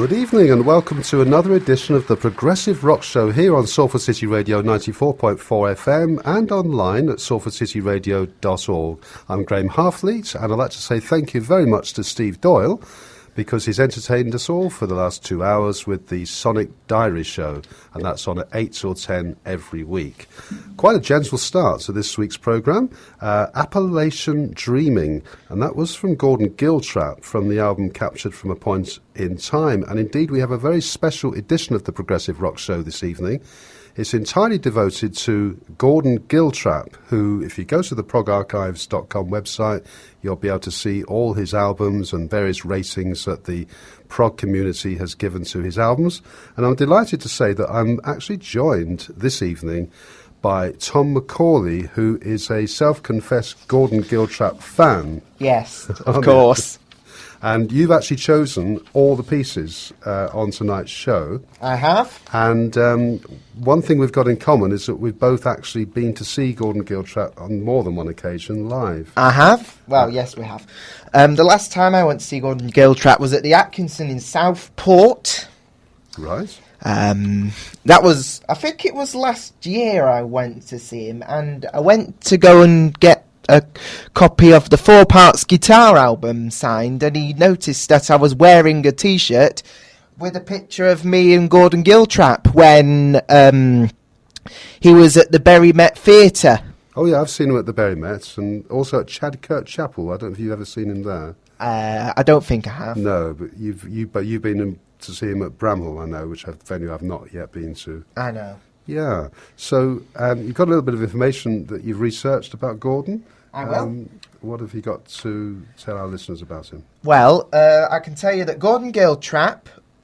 Good evening and welcome to another edition of the Progressive Rock Show here on Salford City Radio 94.4 FM and online at salfordcityradio.org. I'm Graham Halfleet and I'd like to say thank you very much to Steve Doyle because he's entertained us all for the last 2 hours with the Sonic Diary Show, and that's on at 8 till 10 every week. Quite a gentle start to this week's programme, Appalachian Dreaming, and that was from Gordon Giltrap from the album Captured from a Point in Time. And indeed we have a very special edition of the Progressive Rock Show this evening. It's entirely devoted to Gordon Giltrap, who, if you go to the progarchives.com website, you'll be able to see all his albums and various ratings that the prog community has given to his albums. And I'm delighted to say that I'm actually joined this evening by Tom McCauley, who is a self-confessed Gordon Giltrap fan. Yes, of course. And you've actually chosen all the pieces on tonight's show. I have. And one thing we've got in common is that we've both actually been to see Gordon Giltrap on more than one occasion live. I have. Well, yes, we have. The last time I went to see Gordon Giltrap was at the Atkinson in Southport. Right. That was, I think it was last year I went to see him, and I went to go and get a copy of the Four Parts guitar album signed, and he noticed that I was wearing a t-shirt with a picture of me and Gordon Giltrap when he was at the Bury Met Theatre. Oh yeah, I've seen him at the Bury Met and also at Chadkirk Chapel. I don't know if you've ever seen him there. I don't think I have. No, but you've been in to see him at Bramhall, I know, which a venue I've not yet been to. I know. Yeah. So you've got a little bit of information that you've researched about Gordon. I will. What have you got to tell our listeners about him? Well, I can tell you that Gordon Giltrap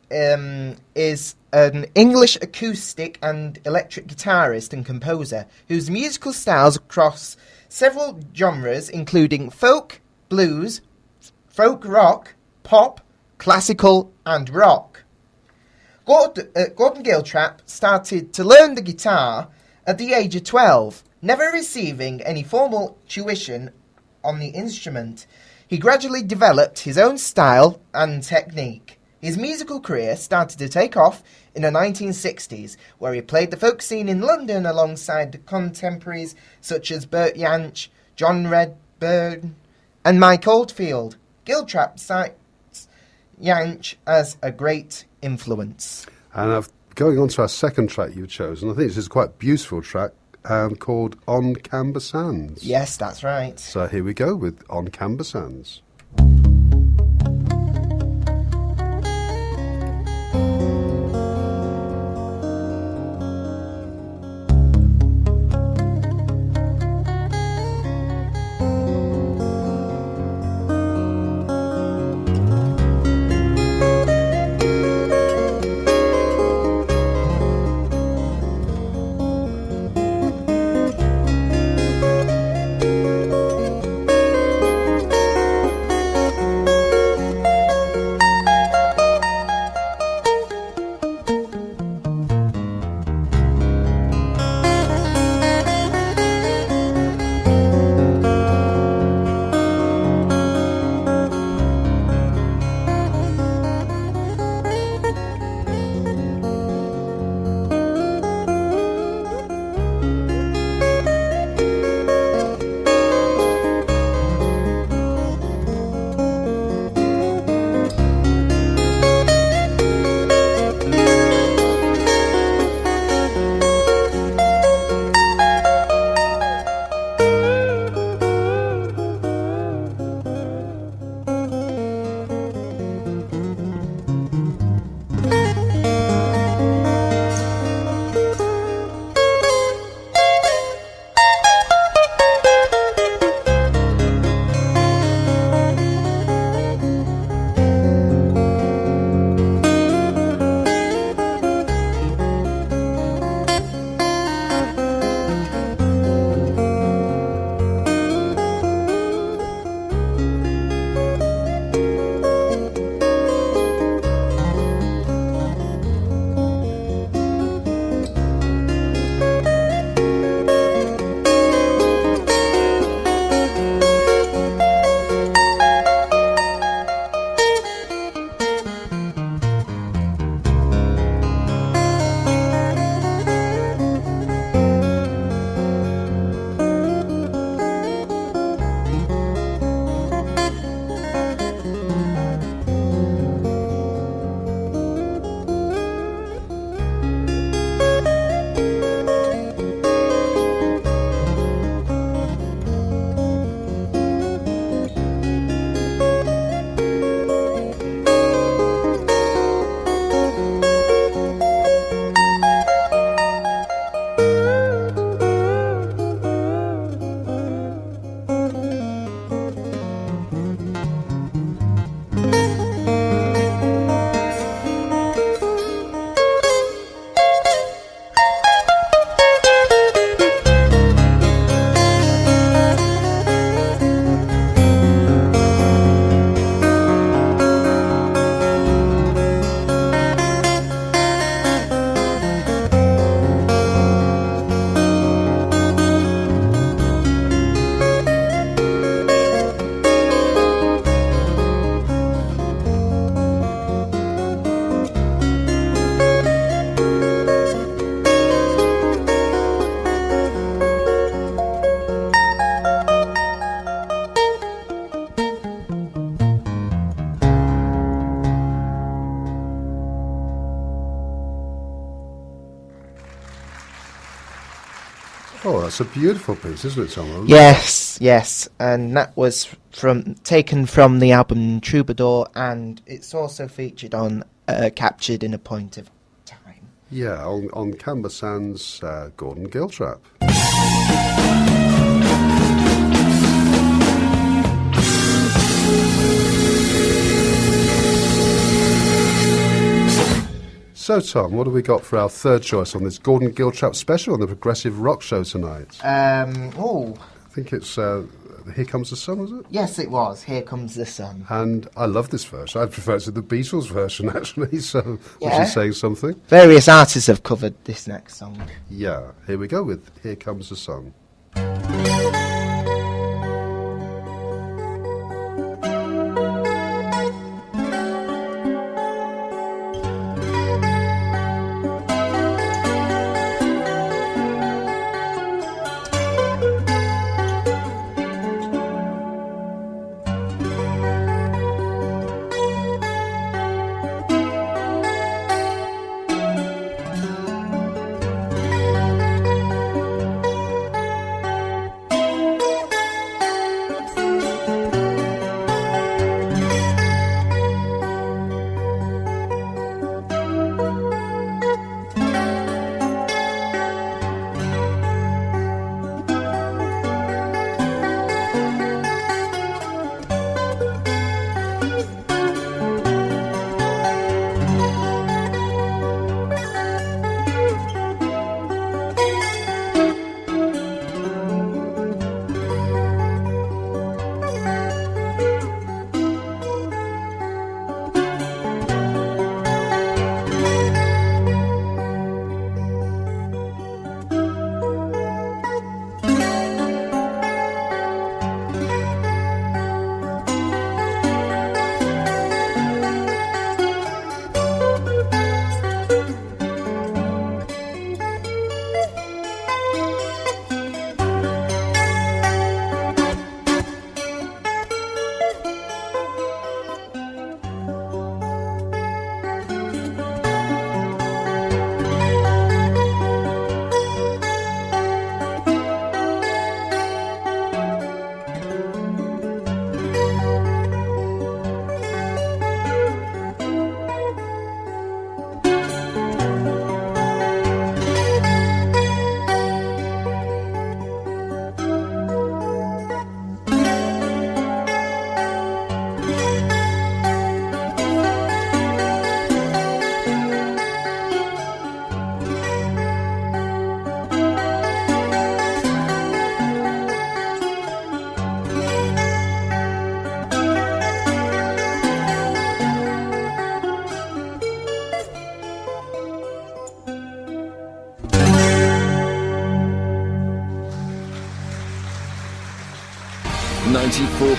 is an English acoustic and electric guitarist and composer whose musical styles cross several genres, including folk, blues, folk rock, pop, classical, and rock. Gordon Giltrap started to learn the guitar at the age of 12, never receiving any formal tuition on the instrument. He gradually developed his own style and technique. His musical career started to take off in the 1960s, where he played the folk scene in London alongside contemporaries such as Bert Jansch, John Redburn, and Mike Oldfield. Giltrap cites Jansch as a great influence. And going on to our second track you've chosen, I think this is quite a beautiful track, called On Camber Sands. Yes, that's right. So here we go with On Camber Sands. Oh, that's a beautiful piece, isn't it, Tom? Yes, and that was taken from the album Troubadour, and it's also featured on Captured in a Point of Time. Yeah, on Camber Sands, Gordon Giltrap. So, Tom, what have we got for our third choice on this Gordon Giltrap special on the Progressive Rock Show tonight? I think it's Here Comes the Sun, was it? Yes, it was. Here Comes the Sun. And I love this version. I prefer it to the Beatles version, actually, so which is saying something. Various artists have covered this next song. Yeah, here we go with Here Comes the Sun.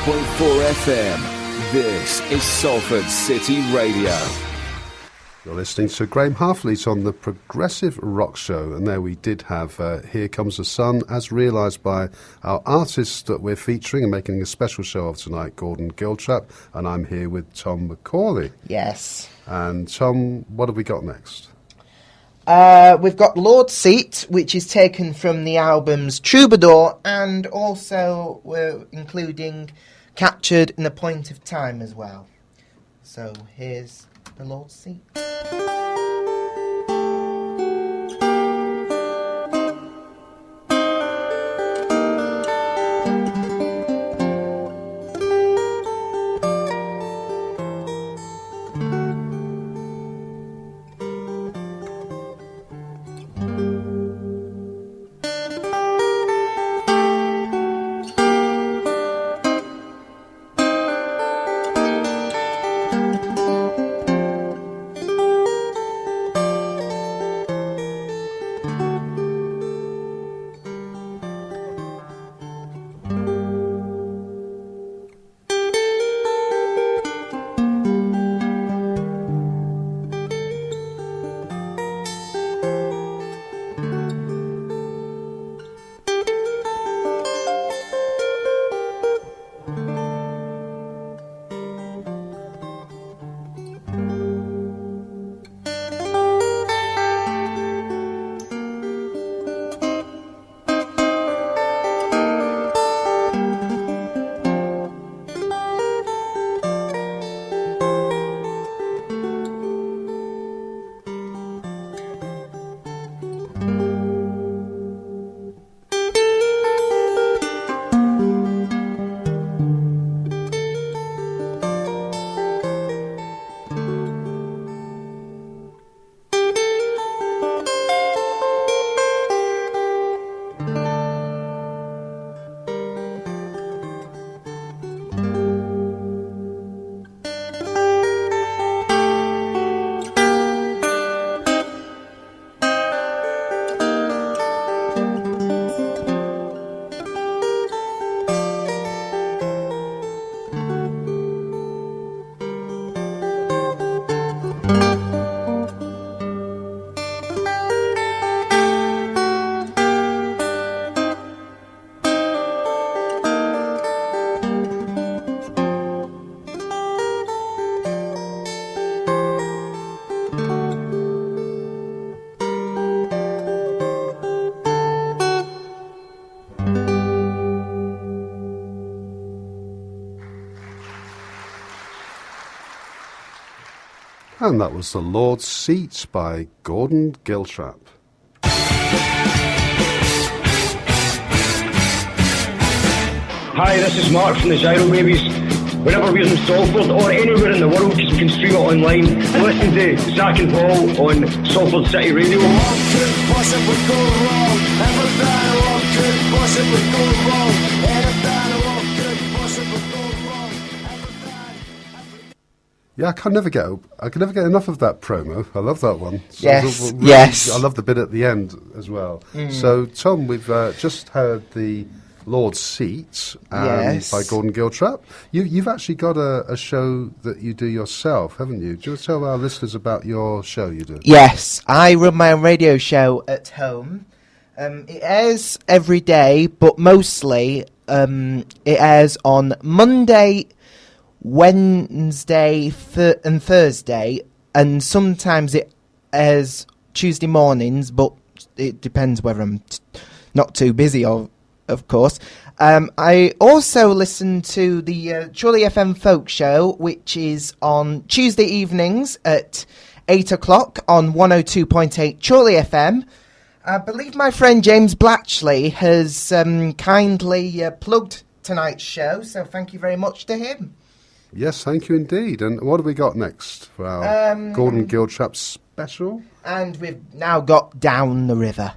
.4 FM. This is Salford City Radio. You're listening to Graham Halfleet on the Progressive Rock Show, and there we did have Here Comes the Sun, as realised by our artist that we're featuring and making a special show of tonight, Gordon Giltrap, and I'm here with Tom McCauley. Yes. And Tom, what have we got next? We've got Lord's Seat, which is taken from the albums Troubadour, and also we're including Captured in a Point of Time as well. So here's the Lord's Seat. And that was The Lord's Seat by Gordon Giltrap. Hi, this is Mark from the Gyro Babies. Whenever we're in Salford or anywhere in the world, because we can stream it online, listen to Zach and Paul on Salford City Radio. What could possibly go wrong? Everything what could possibly go wrong? Anything what could possibly go wrong? Yeah, I can never get enough of that promo. I love that one. So Yes, yes. I love the bit at the end as well. So, Tom, we've just heard the Lord's Seat Yes. by Gordon Giltrap. You've actually got a show that you do yourself, haven't you? Do you want to tell our listeners about your show you do? Yes, I run my own radio show at home. It airs every day, but mostly it airs on Monday, Wednesday and Thursday, and sometimes it airs Tuesday mornings, but it depends whether I'm not too busy, of course. I also listen to the Chorley FM Folk Show, which is on Tuesday evenings at 8 o'clock on 102.8 Chorley FM. I believe my friend James Blatchley has kindly plugged tonight's show, so thank you very much to him. Yes, thank you indeed. And what have we got next for our Gordon Giltrap special? And we've now got Down the River.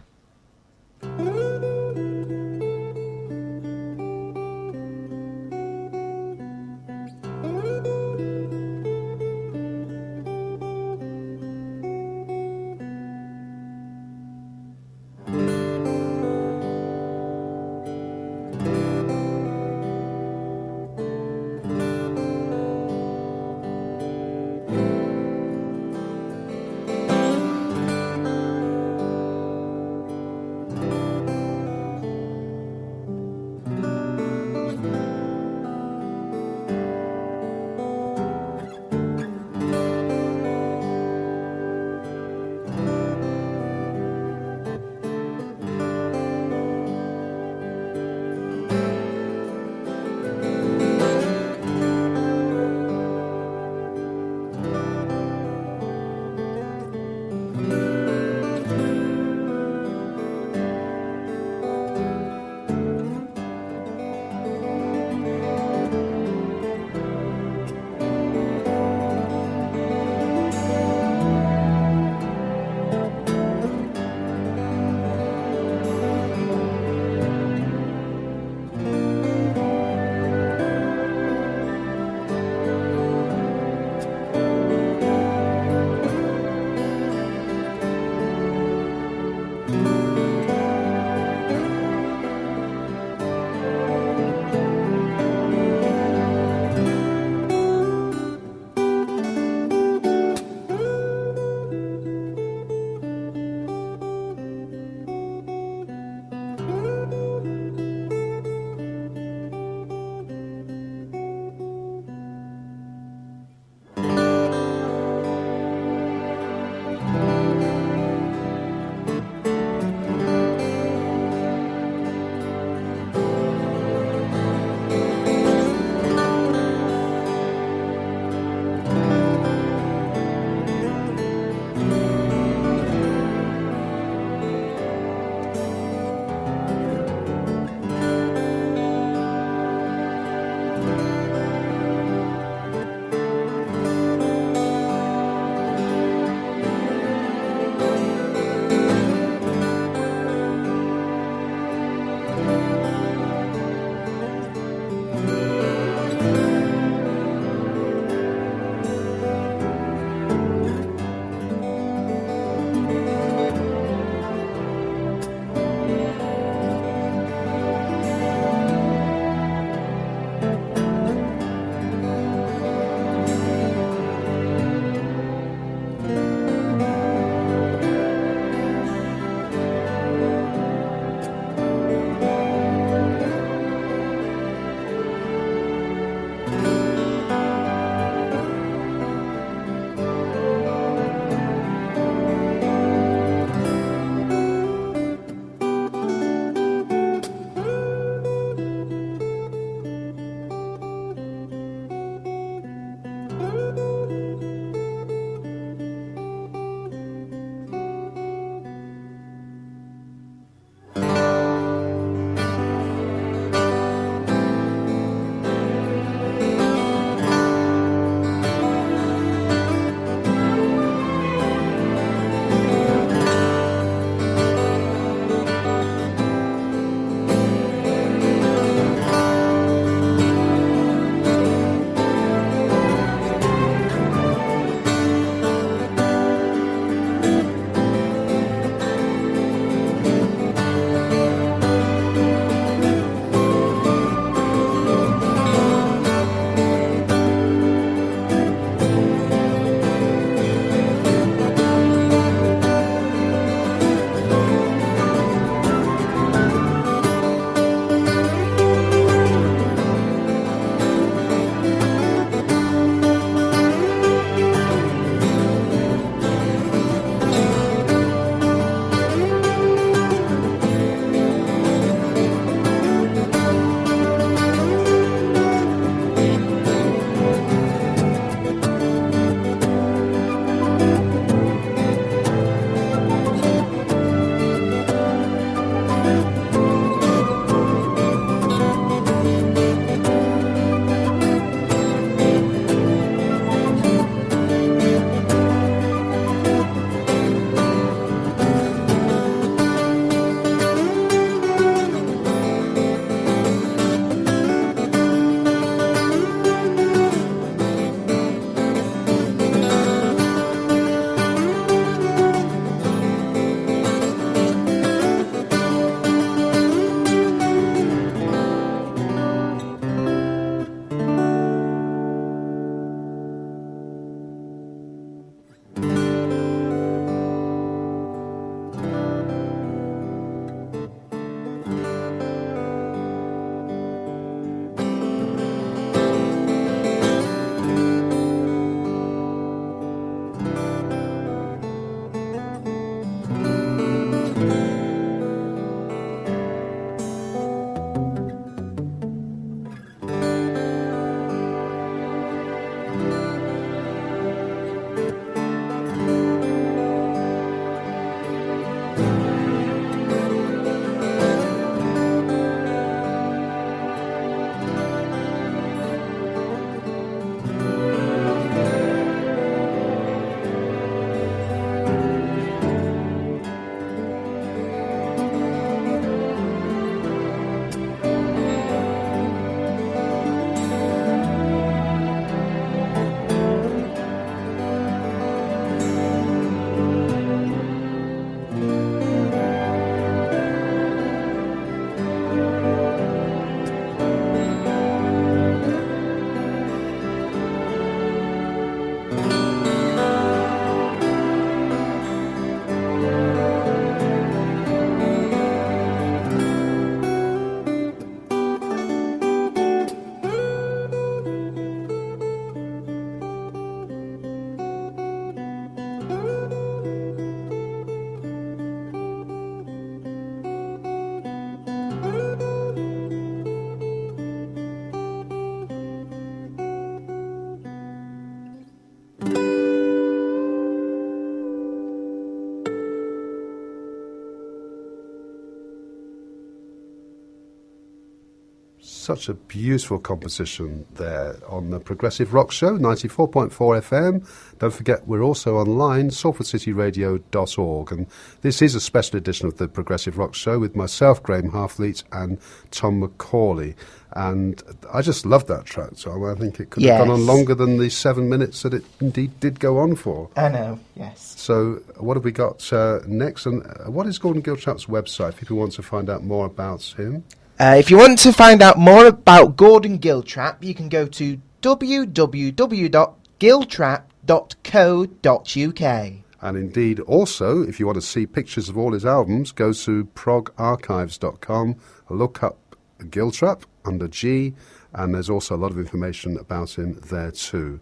Such a beautiful composition there on the Progressive Rock Show, 94.4 FM. Don't forget, we're also online, salfordcityradio.org. And this is a special edition of the Progressive Rock Show with myself, Graham Halfleet, and Tom McCauley. And I just loved that track, Tom. I think it could have gone on longer than the 7 minutes that it indeed did go on for. I know, yes. So what have we got next? And what is Gordon Giltrap's website if people want to find out more about him? If you want to find out more about Gordon Giltrap, you can go to www.giltrap.co.uk. And indeed, also, if you want to see pictures of all his albums, go to progarchives.com, look up Giltrap under G, and there's also a lot of information about him there too.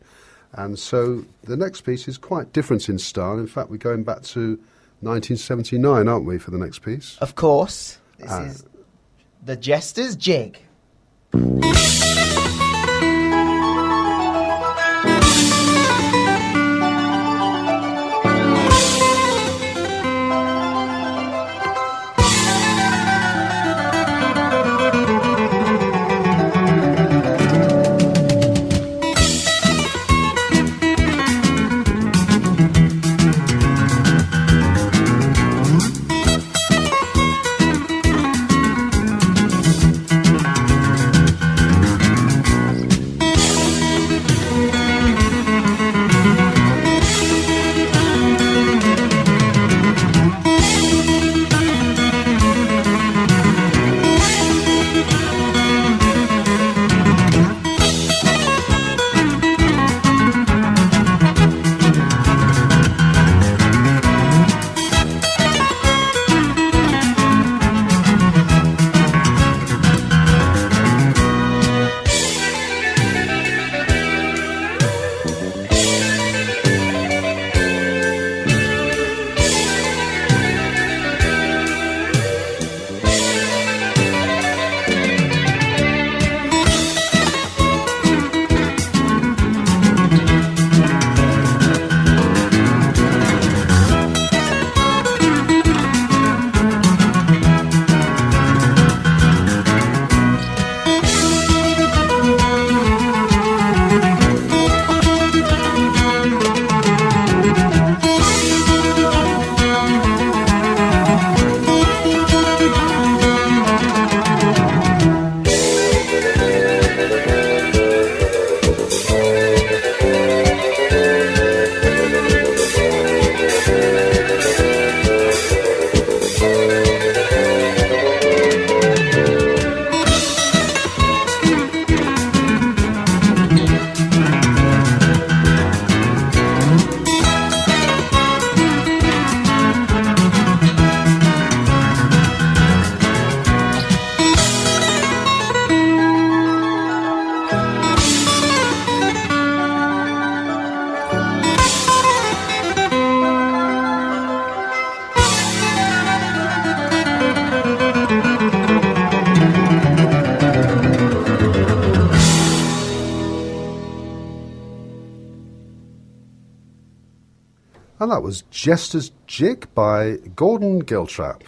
And so the next piece is quite different in style. In fact, we're going back to 1979, aren't we, for the next piece? Of course. This is The Jester's Jig. And that was Jester's Jig by Gordon Giltrap.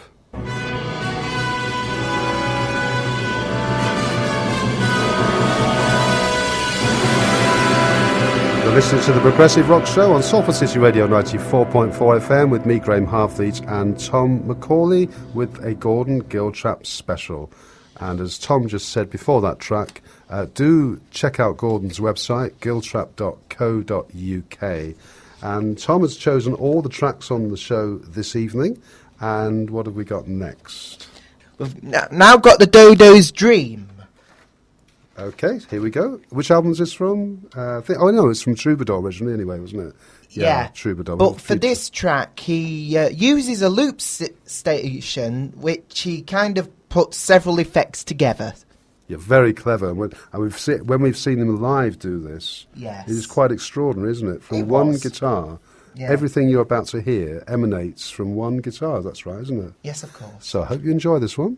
You're listening to the Progressive Rock Show on Salford City Radio 94.4 FM with me, Graham Halfleet, and Tom McCauley with a Gordon Giltrap special. And as Tom just said before that track, do check out Gordon's website, giltrap.co.uk. And Tom has chosen all the tracks on the show this evening. And what have we got next? We've now got the Dodo's Dream. Okay, here we go. Which album is this from? It's from Troubadour originally anyway, wasn't it? Yeah, Troubadour. But for this track, he uses a loop station, which he kind of puts several effects together. You're very clever. When we've seen him live do this, yes, it is quite extraordinary, isn't it? From one guitar, everything you're about to hear emanates from one guitar. That's right, isn't it? Yes, of course. So I hope you enjoy this one.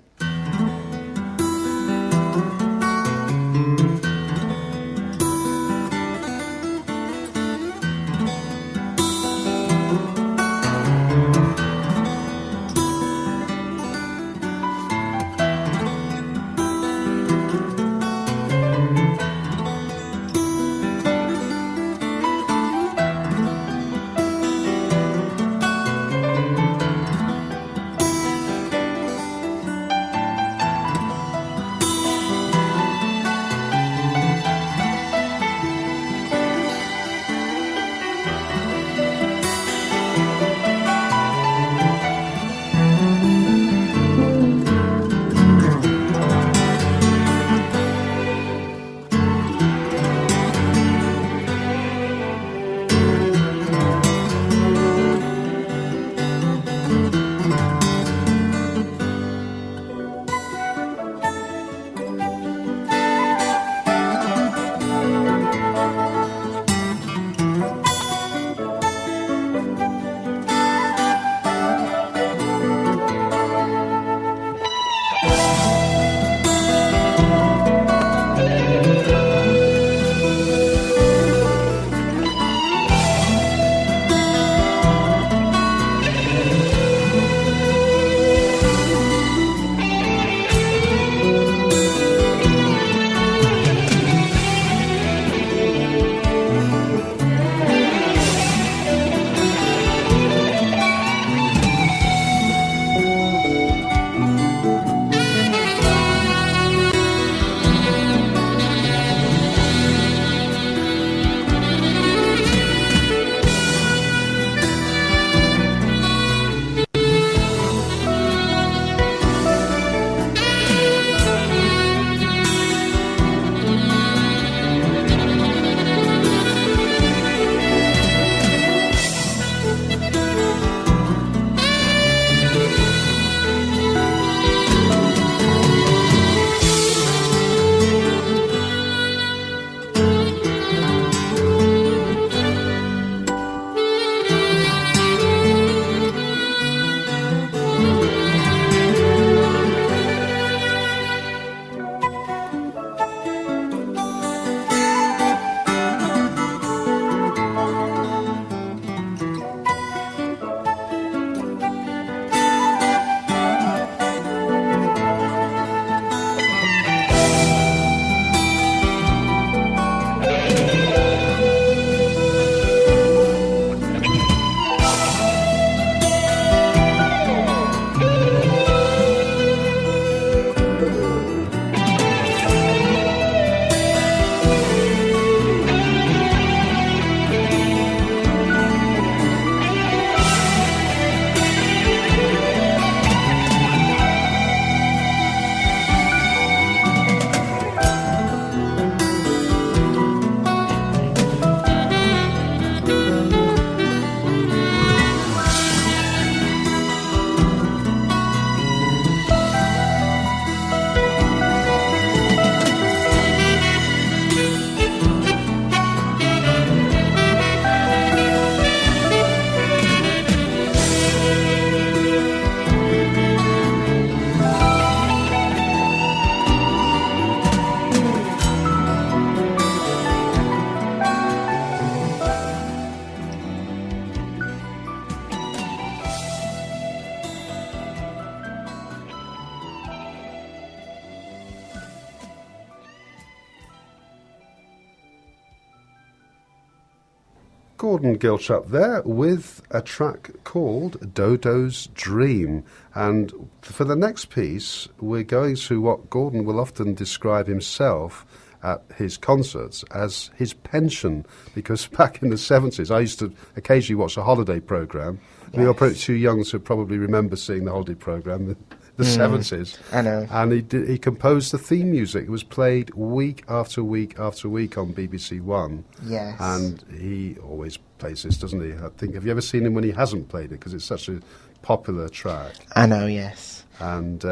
Gordon Giltrap there with a track called Dodo's Dream. And for the next piece, we're going to what Gordon will often describe himself at his concerts as his pension, because back in the 70s, I used to occasionally watch a holiday programme. Yes. You're probably too young to probably remember seeing the holiday programme. The 70s. I know. And he composed the theme music. It was played week after week after week on BBC One. Yes. And he always plays this, doesn't he? I think, have you ever seen him when he hasn't played it? Because it's such a popular track. I know, yes. And,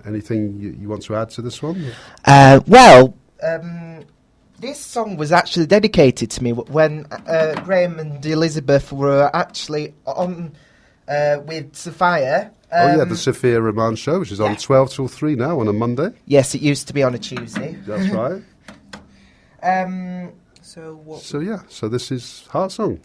anything you want to add to this one? This song was actually dedicated to me when Graham and Elizabeth were actually on with Sophia. The Sophia Roman Show, which is on 12 till 3 now on a Monday. Yes, it used to be on a Tuesday. That's right. So this is Heart Song.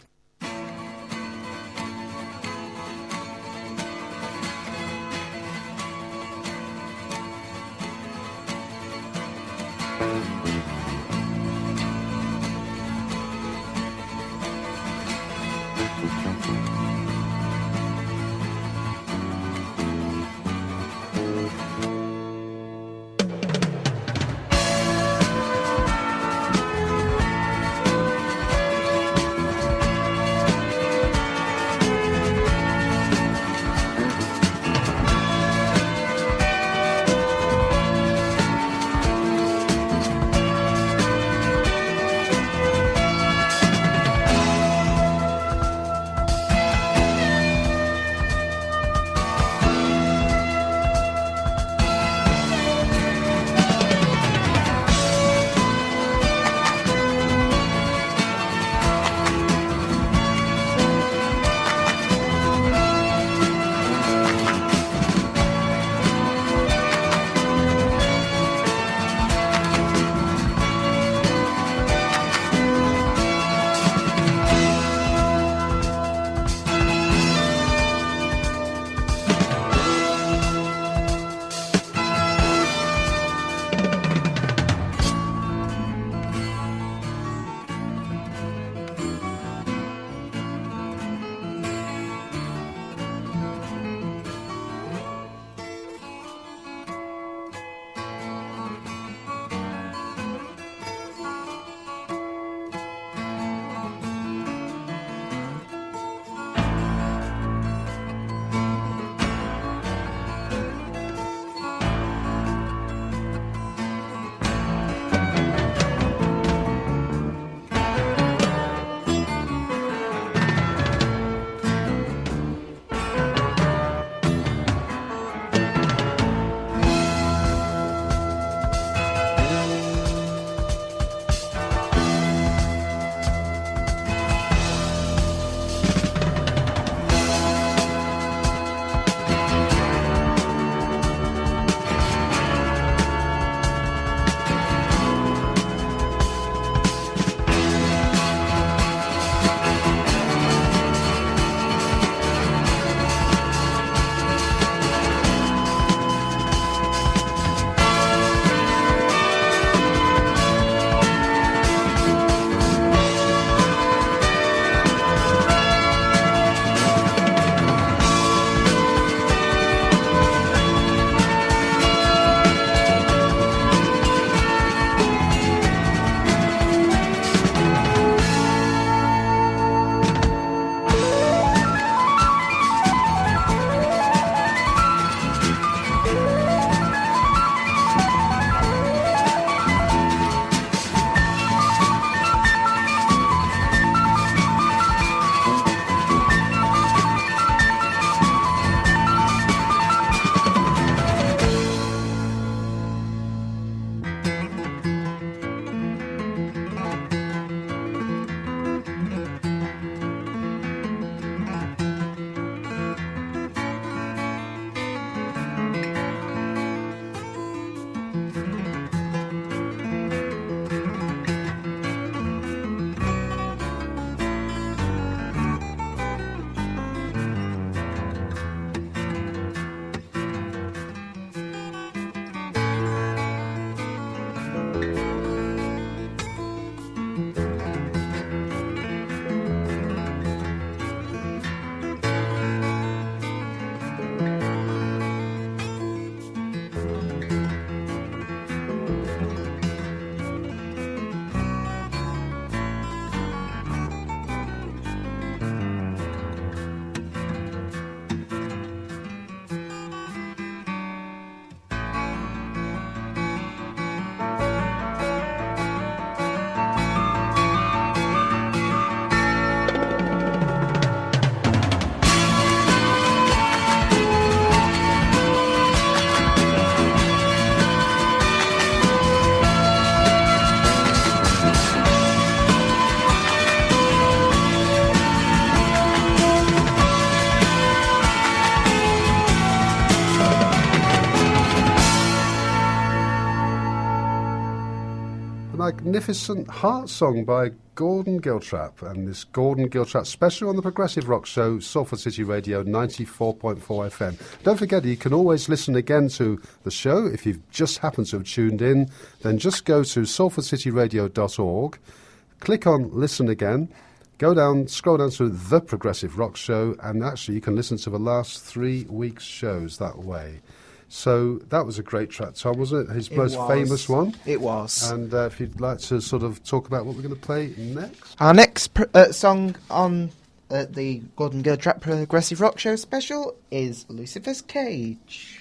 The magnificent Heart Song by Gordon Giltrap, and this Gordon Giltrap special on the Progressive Rock Show, Salford City Radio 94.4 FM. Don't forget, you can always listen again to the show. If you've just happened to have tuned in, then just go to salfordcityradio.org, click on Listen Again, scroll down to The Progressive Rock Show, and actually you can listen to the last 3 weeks' shows that way. So that was a great track, Tom, wasn't it? His most famous one. It was. And if you'd like to sort of talk about what we're going to play next. Our next song on the Gordon Giltrap Progressive Rock Show special is Lucifer's Cage.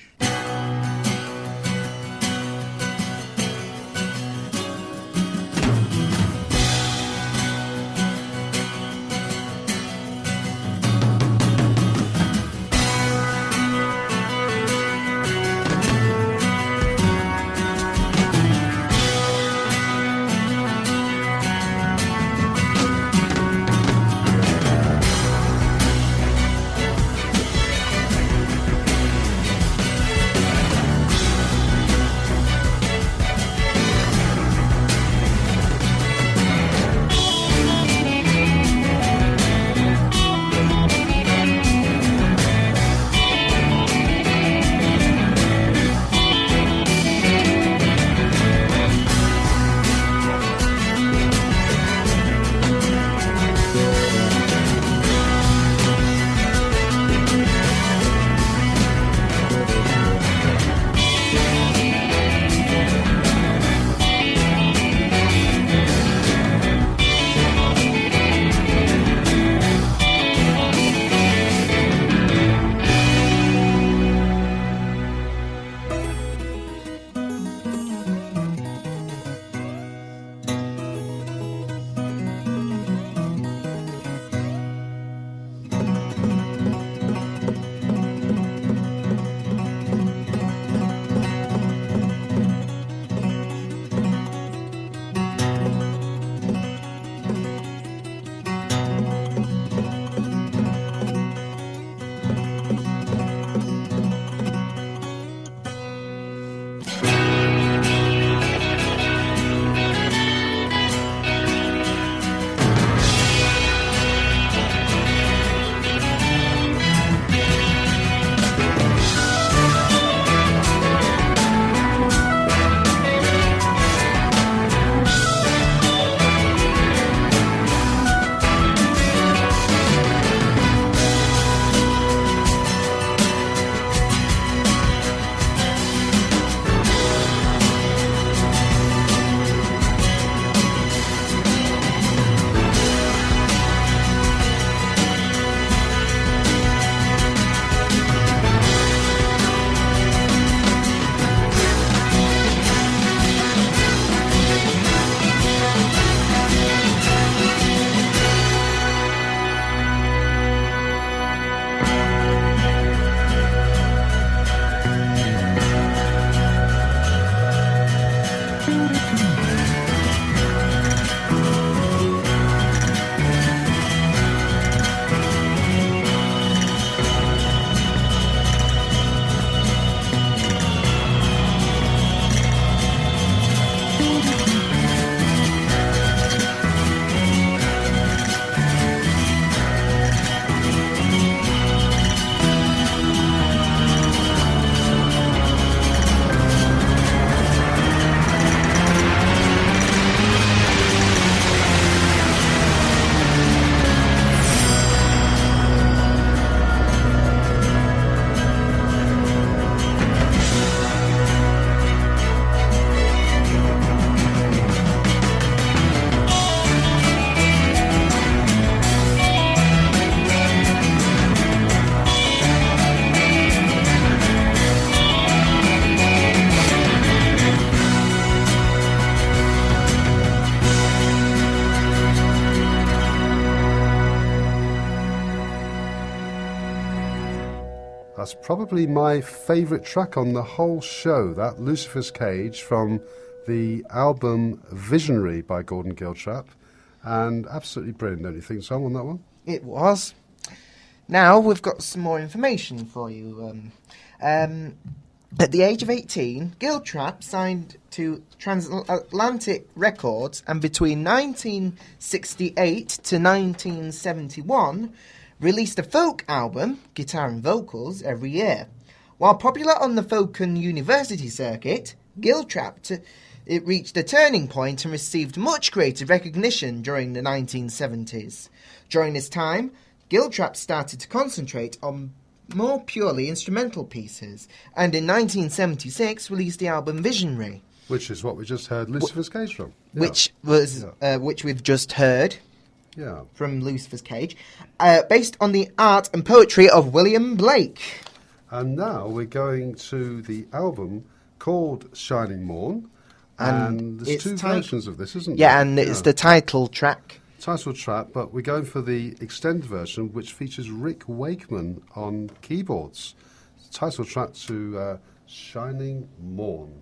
That's probably my favourite track on the whole show, that Lucifer's Cage from the album Visionary by Gordon Giltrap. And absolutely brilliant, don't you think, Tom, on that one? It was. Now we've got some more information for you. At the age of 18, Giltrap signed to Transatlantic Records, and between 1968 to 1971 released a folk album, guitar and vocals, every year. While popular on the folk and university circuit, Giltrap it reached a turning point and received much greater recognition during the 1970s. During this time, Giltrap started to concentrate on more purely instrumental pieces, and in 1976 released the album Visionary, Which is what we just heard Lucifer's Cage from. Yeah. which we've just heard Yeah. from Lucifer's Cage, based on the art and poetry of William Blake. And now we're going to the album called Shining Morn. And there's two versions of this, isn't there? Yeah, and it's the title track. Title track, but we're going for the extended version, which features Rick Wakeman on keyboards. Title track to Shining Morn.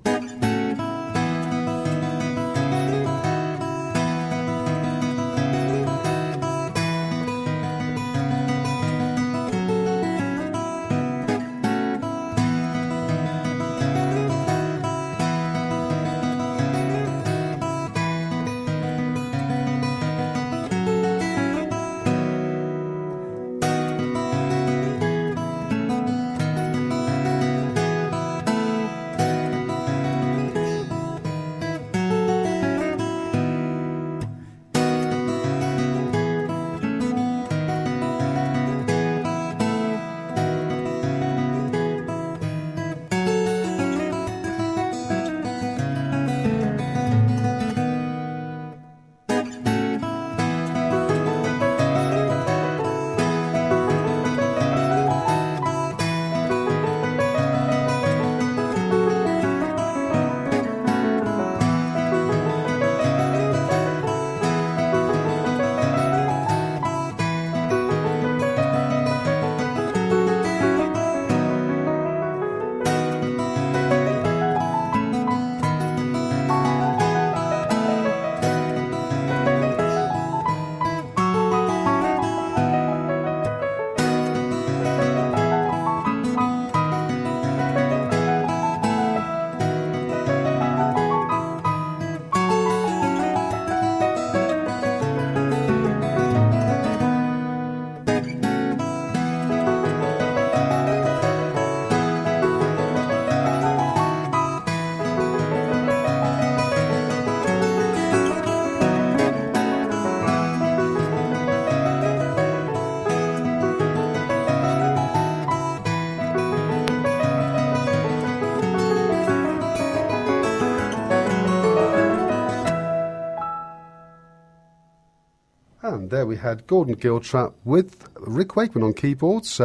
And there we had Gordon Giltrap with Rick Wakeman on keyboards,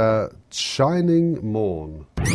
Shining Morn. You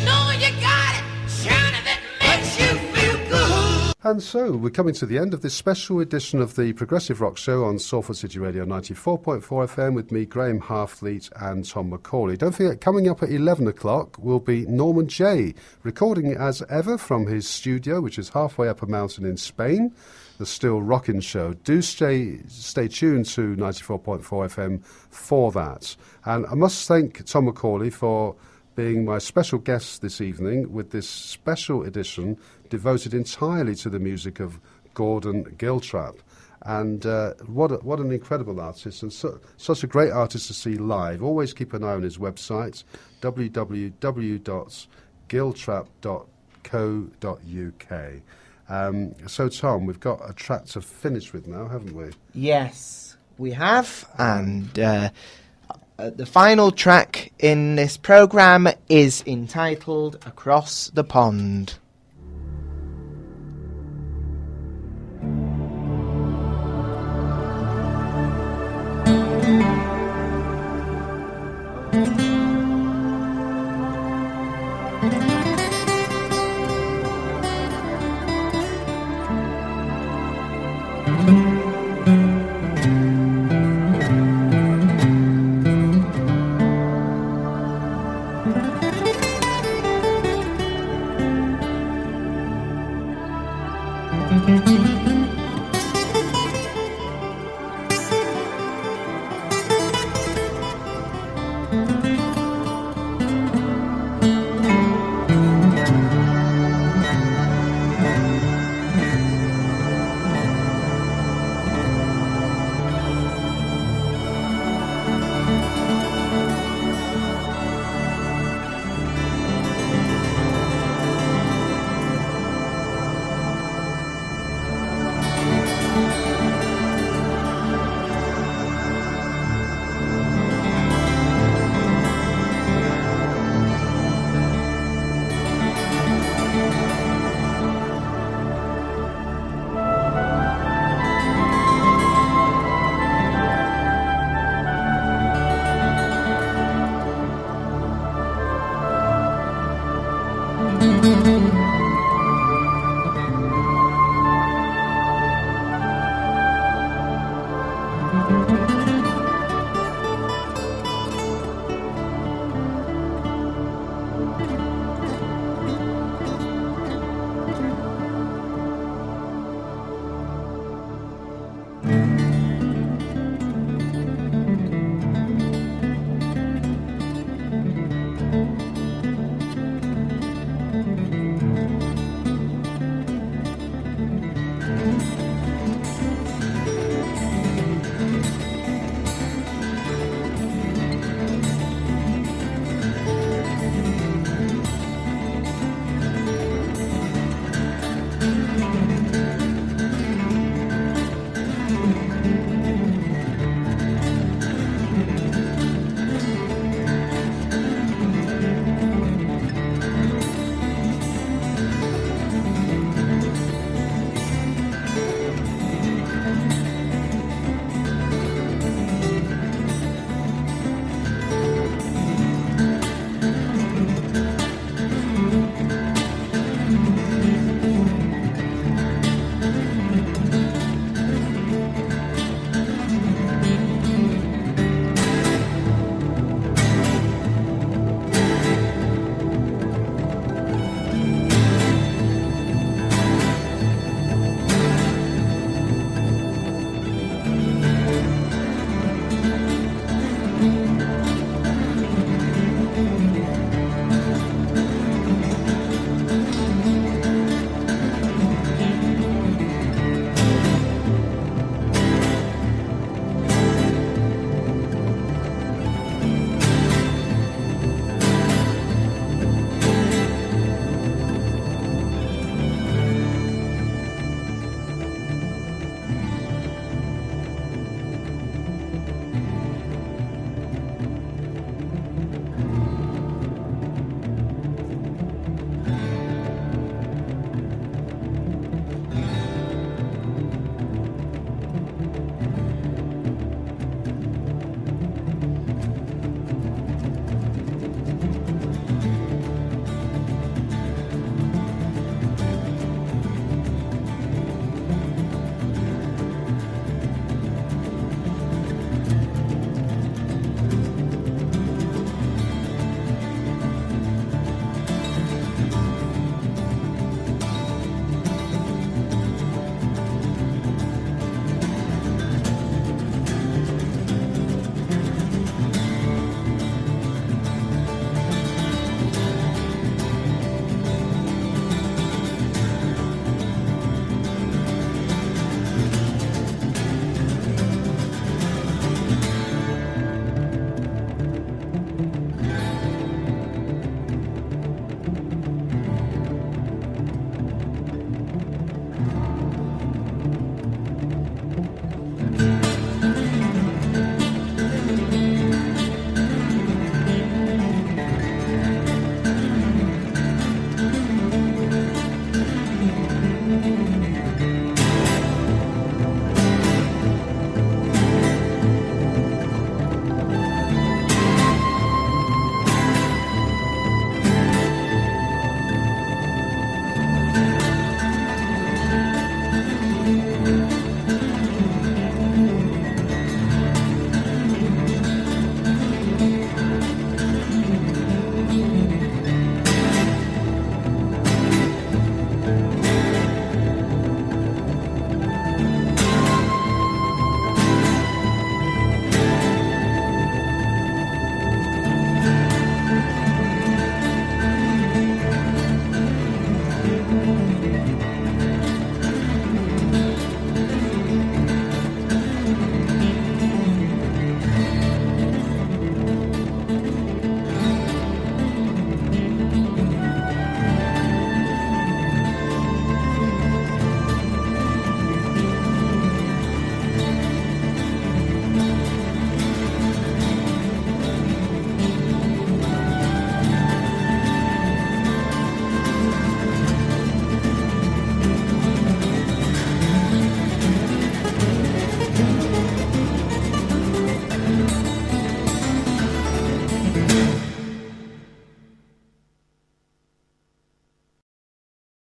know you got it, shining that makes you feel good. And so we're coming to the end of this special edition of the Progressive Rock Show on Salford City Radio 94.4 FM with me, Graham Halfleet, and Tom McCauley. Don't forget, coming up at 11 o'clock will be Norman J, recording as ever from his studio, which is halfway up a mountain in Spain. The Still Rockin' Show. Do stay tuned to 94.4 FM for that. And I must thank Tom McCauley for being my special guest this evening with this special edition devoted entirely to the music of Gordon Giltrap. And what an incredible artist, and such a great artist to see live. Always keep an eye on his website, www.giltrap.co.uk. So, Tom, we've got a track to finish with now, haven't we? Yes, we have. And the final track in this programme is entitled Across the Pond.